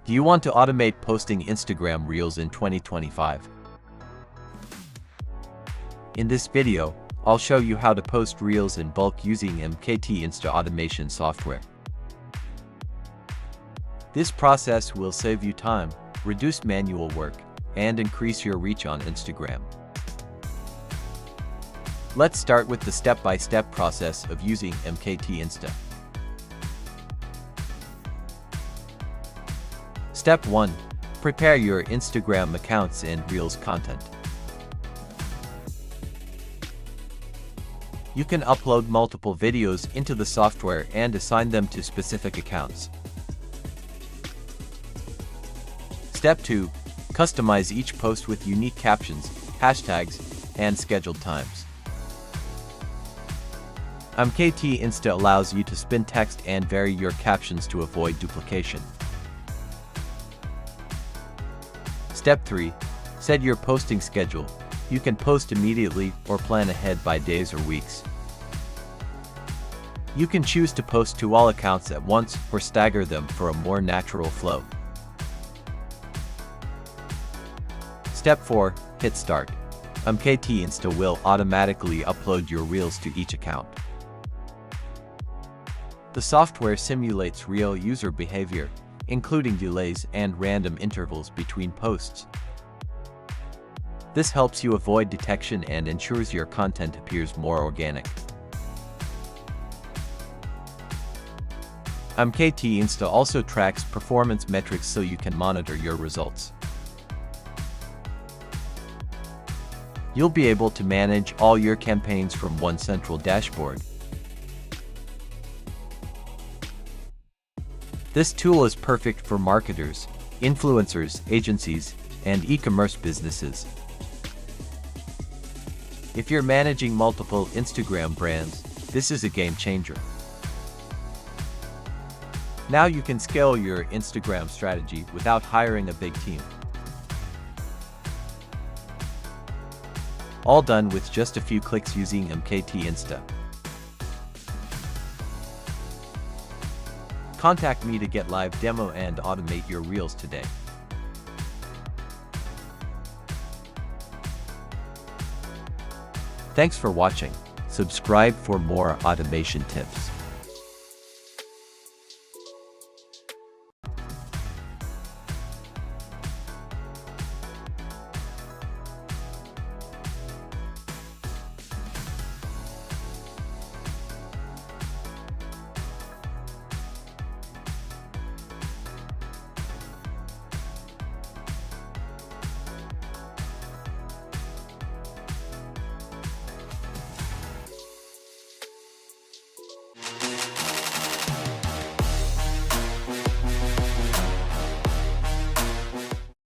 Do you want to automate posting Instagram Reels in 2025? In this video, I'll show you how to post Reels in bulk using MKT Insta automation software. This process will save you time, reduce manual work, and increase your reach on Instagram. Let's start with the step-by-step process of using MKT Insta. Step 1. Prepare your Instagram accounts and Reels content. You can upload multiple videos into the software and assign them to specific accounts. Step 2. Customize each post with unique captions, hashtags, and scheduled times. MKT Insta allows you to spin text and vary your captions to avoid duplication. Step 3. Set your posting schedule. You can post immediately or plan ahead by days or weeks. You can choose to post to all accounts at once or stagger them for a more natural flow. Step 4. Hit start. MKT Insta will automatically upload your Reels to each account. The software simulates real user behavior, including delays and random intervals between posts. This helps you avoid detection and ensures your content appears more organic. MKT Insta also tracks performance metrics so you can monitor your results. You'll be able to manage all your campaigns from one central dashboard. This tool is perfect for marketers, influencers, agencies, and e-commerce businesses. If you're managing multiple Instagram brands, this is a game changer. Now you can scale your Instagram strategy without hiring a big team. All done with just a few clicks using MKT Insta. Contact me to get live demo and automate your Reels today. Thanks for watching. Subscribe for more automation tips.